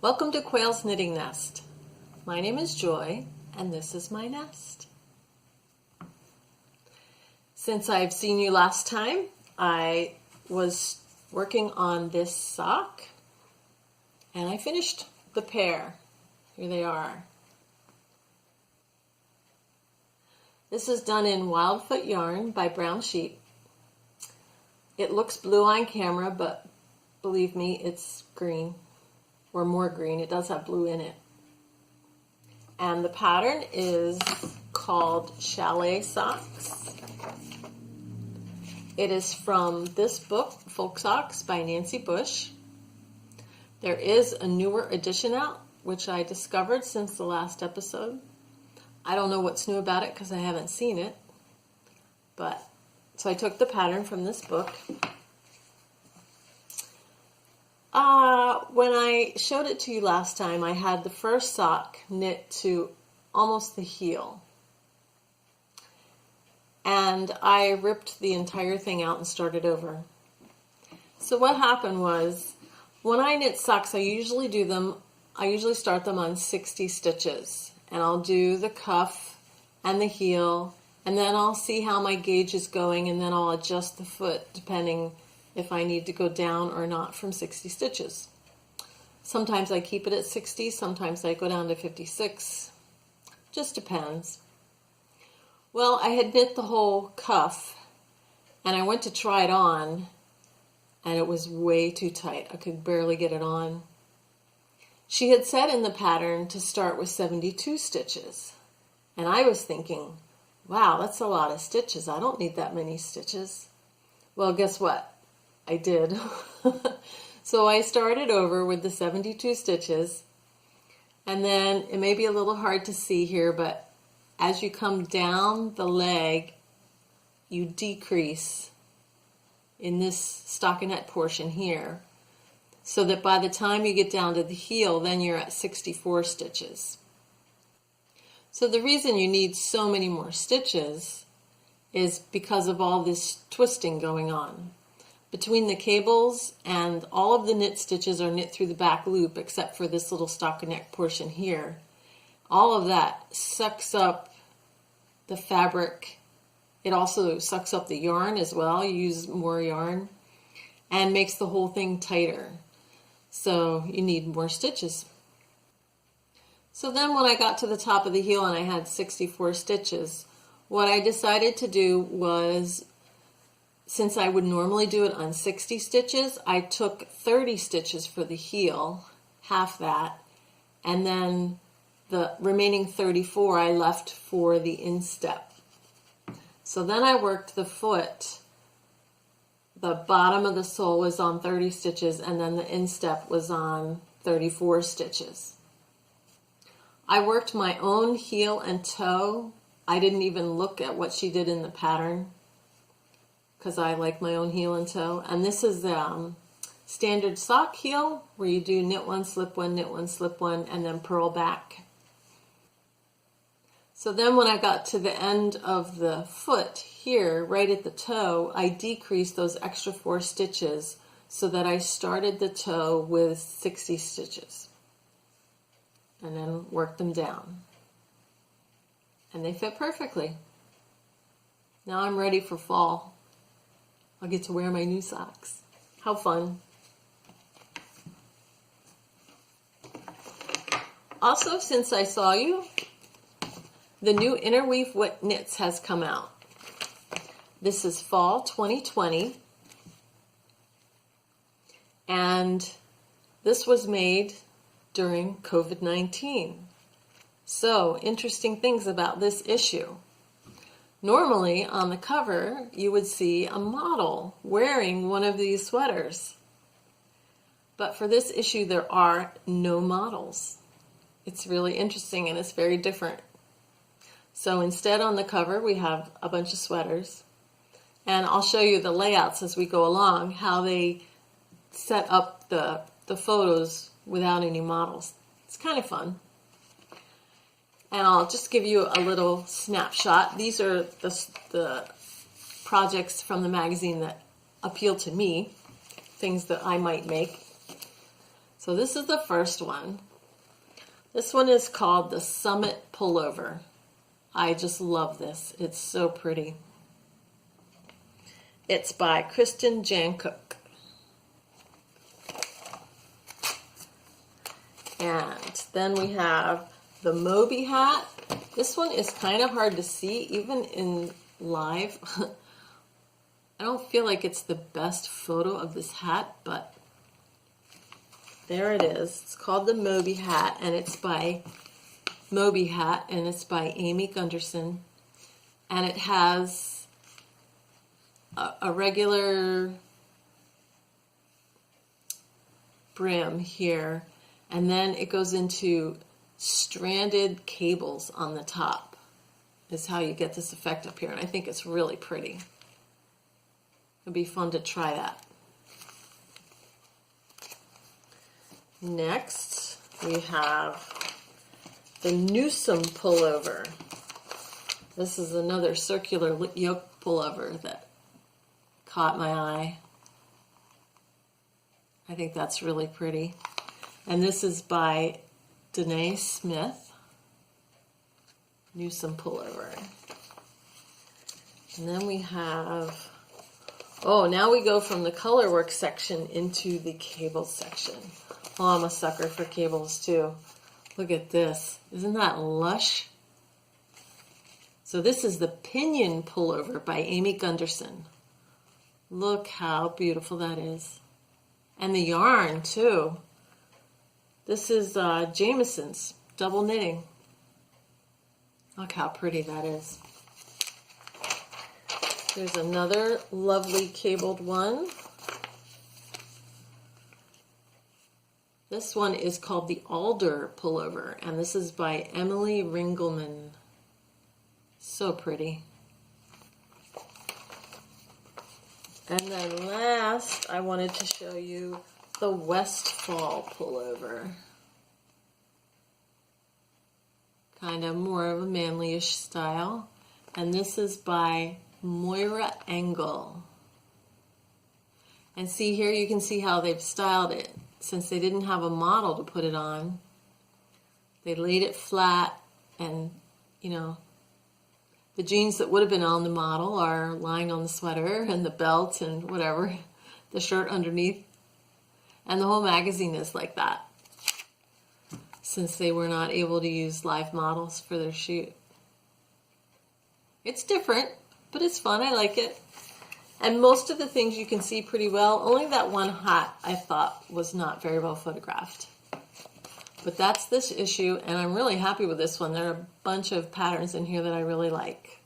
Welcome to Quail's Knitting Nest. My name is Joy, and this is my nest. Since I've seen you last time, I was working on this sock, and I finished the pair. Here they are. This is done in Wildfoot yarn by Brown Sheep. It looks blue on camera, but believe me, it's green. Or more green. It does have blue in it. And the pattern is called Chalet Socks. It is from this book, Folk Socks by Nancy Bush. There is a newer edition out, which I discovered since the last episode. I don't know what's new about it because I haven't seen it. So I took the pattern from this book. When I showed it to you last time, I had the first sock knit to almost the heel. And I ripped the entire thing out and started over. So what happened was, when I knit socks, I usually start them on 60 stitches. And I'll do the cuff and the heel, and then I'll see how my gauge is going, and then I'll adjust the foot depending if I need to go down or not from 60 stitches. Sometimes I keep it at 60, sometimes I go down to 56. Just depends. Well, I had knit the whole cuff, and I went to try it on, and it was way too tight. I could barely get it on. She had said in the pattern to start with 72 stitches, and I was thinking, wow, that's a lot of stitches. I don't need that many stitches. Well, guess what? I did. So I started over with the 72 stitches, and then it may be a little hard to see here, but as you come down the leg, you decrease in this stockinette portion here, so that by the time you get down to the heel, then you're at 64 stitches. So the reason you need so many more stitches is because of all this twisting going on. Between the cables and all of the knit stitches are knit through the back loop except for this little stockinette portion here. All of that sucks up the fabric. It also sucks up the yarn as well. You use more yarn and makes the whole thing tighter. So you need more stitches. So then when I got to the top of the heel and I had 64 stitches, what I decided to do was, since I would normally do it on 60 stitches, I took 30 stitches for the heel, half that, and then the remaining 34 I left for the instep. So then I worked the foot. The bottom of the sole was on 30 stitches, and then the instep was on 34 stitches. I worked my own heel and toe. I didn't even look at what she did in the pattern because I like my own heel and toe. And this is the standard sock heel where you do knit one, slip one, knit one, slip one, and then purl back. So then when I got to the end of the foot here, right at the toe, I decreased those extra 4 stitches so that I started the toe with 60 stitches and then worked them down. And they fit perfectly. Now I'm ready for fall. I'll get to wear my new socks. How fun. Also, since I saw you, the new Interweave knits has come out. This is fall 2020. And this was made during COVID-19. So, interesting things about this issue. Normally, on the cover, you would see a model wearing one of these sweaters. But for this issue, there are no models. It's really interesting and it's very different. So instead on the cover, we have a bunch of sweaters. And I'll show you the layouts as we go along, how they set up the photos without any models. It's kind of fun. And I'll just give you a little snapshot. These are the projects from the magazine that appeal to me, things that I might make. So this is the first one. This one is called the Summit Pullover. I just love this. It's so pretty. It's by Kristen Jancook. And then we have the Moby hat. This one is kind of hard to see, even in live. I don't feel like it's the best photo of this hat, but there it is. It's called the Moby hat, and it's by Moby Hat, and it's by Amy Gunderson. And it has a regular brim here, and then it goes into stranded cables on the top is how you get this effect up here, and I think it's really pretty. It'd be fun to try that. Next, we have the Newsom pullover. This is another circular yoke pullover that caught my eye. I think that's really pretty. And this is by Danae Smith. Newsom pullover. And then we have, oh, now we go from the colorwork section into the cable section. Oh, I'm a sucker for cables too. Look at this. Isn't that lush? So this is the Pinion pullover by Amy Gunderson. Look how beautiful that is. And the yarn too. This is Jamison's double knitting. Look how pretty that is. There's another lovely cabled one. This one is called the Alder pullover, and this is by Emily Ringelman. So pretty. And then last, I wanted to show you the Westfall pullover. Kind of more of a manly-ish style. And this is by Moira Engel. And see here, you can see how they've styled it. Since they didn't have a model to put it on, they laid it flat, and, you know, the jeans that would have been on the model are lying on the sweater and the belt and whatever, the shirt underneath. And the whole magazine is like that, since they were not able to use live models for their shoot. It's different, but it's fun. I like it. And most of the things you can see pretty well. Only that one hat I thought was not very well photographed. But that's this issue, and I'm really happy with this one. There are a bunch of patterns in here that I really like.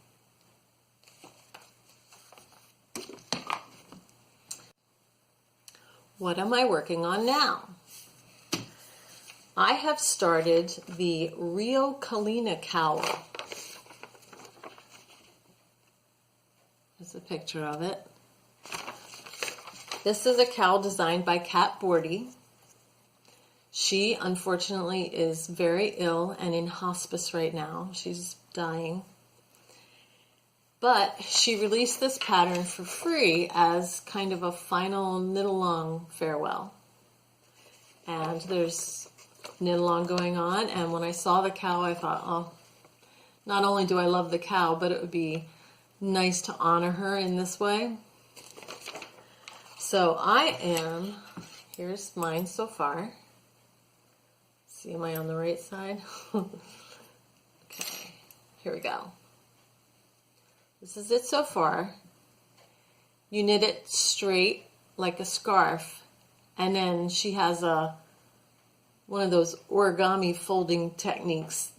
What am I working on now? I have started the Rio Calina Cowl. There's a picture of it. This is a cowl designed by Kat Bordy. She, unfortunately, is very ill and in hospice right now. She's dying. But she released this pattern for free as kind of a final knit-along farewell. And there's knit-along going on, and when I saw the cowl, I thought, oh, not only do I love the cowl, but it would be nice to honor her in this way. So I am, here's mine so far. See, am I on the right side? Okay, here we go. This is it so far. You knit it straight like a scarf, and then she has one of those origami folding techniques,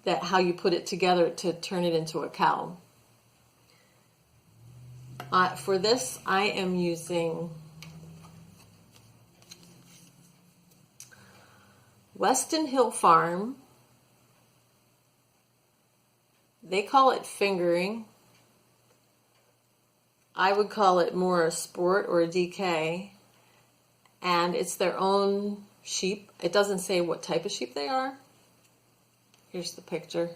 that how you put it together to turn it into a cowl. For this, I am using Weston Hill Farm. They call it fingering. I would call it more a sport or a DK. And it's their own sheep. It doesn't say what type of sheep they are. Here's the picture.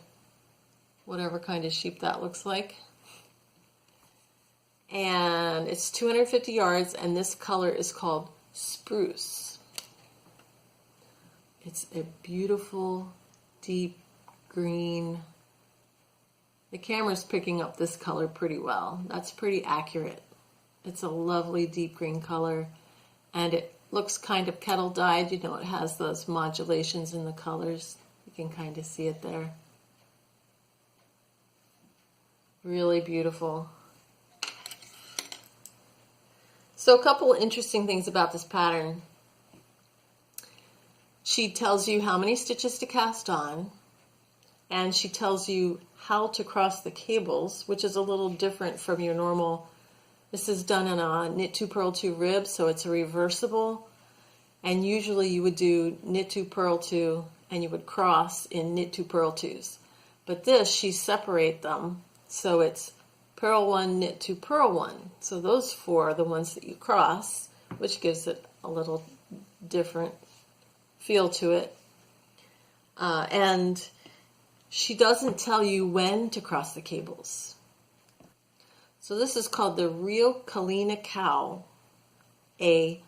Whatever kind of sheep that looks like. And it's 250 yards, and this color is called Spruce. It's a beautiful, deep green. The camera's picking up this color pretty well. That's pretty accurate. It's a lovely deep green color, and it looks kind of kettle dyed. You know, it has those modulations in the colors. You can kind of see it there. Really beautiful. So a couple of interesting things about this pattern. She tells you how many stitches to cast on, and she tells you how to cross the cables, which is a little different from your normal. This is done in a knit 2 purl 2 rib, so it's a reversible, and usually you would do knit 2 purl 2 and you would cross in knit 2 purl 2s. But this, she separate them, so it's purl 1, knit 2 purl 1. So those 4 are the ones that you cross, which gives it a little different feel to it. And she doesn't tell you when to cross the cables. So this is called the Rio Calina Cowl, a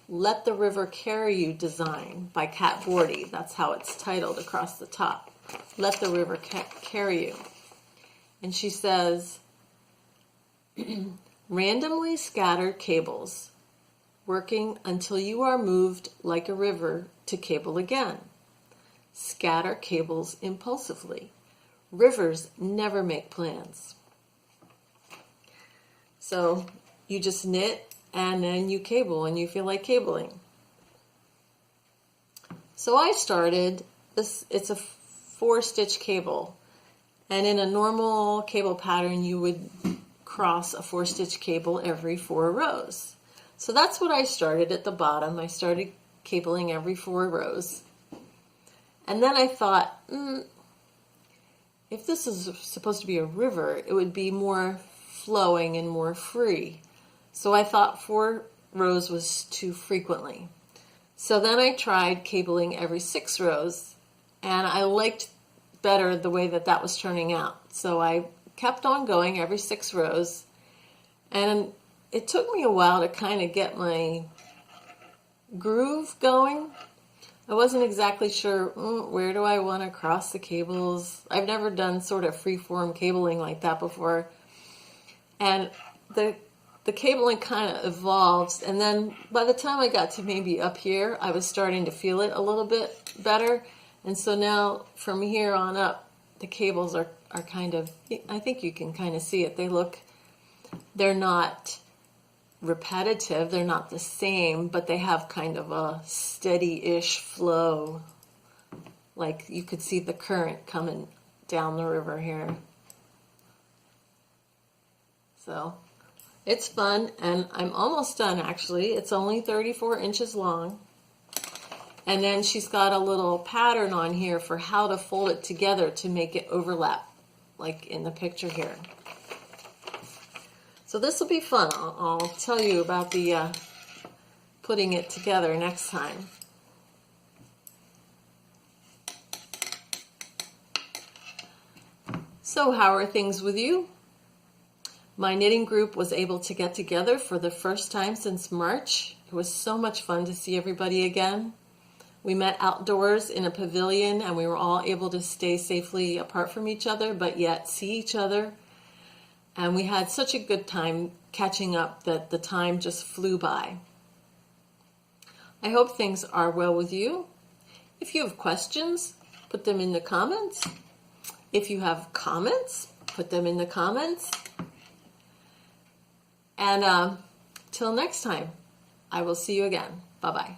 Let the River Carry You design by Kat Bordy. That's how it's titled across the top. Let the River Carry You. And she says, randomly scatter cables, working until you are moved like a river to cable again. Scatter cables impulsively. Rivers never make plans. So you just knit and then you cable when you feel like cabling. So I started this, it's a 4-stitch cable, and in a normal cable pattern you would cross a 4-stitch cable every 4 rows. So that's what I started at the bottom. I started cabling every 4 rows. And then I thought, if this is supposed to be a river, it would be more flowing and more free. So I thought 4 rows was too frequently. So then I tried cabling every 6 rows, and I liked better the way that that was turning out. So I kept on going every 6 rows, and it took me a while to kind of get my groove going. I wasn't exactly sure, where do I want to cross the cables? I've never done sort of free-form cabling like that before. And the cabling kind of evolves, and then by the time I got to maybe up here, I was starting to feel it a little bit better. And so now from here on up, the cables are kind of, I think you can kind of see it. They're not repetitive, they're not the same, but they have kind of a steady-ish flow. Like you could see the current coming down the river here. So it's fun, and I'm almost done actually. It's only 34 inches long. And then she's got a little pattern on here for how to fold it together to make it overlap, like in the picture here. So this will be fun. I'll tell you about the putting it together next time. So how are things with you? My knitting group was able to get together for the first time since March. It was so much fun to see everybody again. We met outdoors in a pavilion, and we were all able to stay safely apart from each other, but yet see each other. And we had such a good time catching up that the time just flew by. I hope things are well with you. If you have questions, put them in the comments. If you have comments, put them in the comments. And till next time, I will see you again. Bye-bye.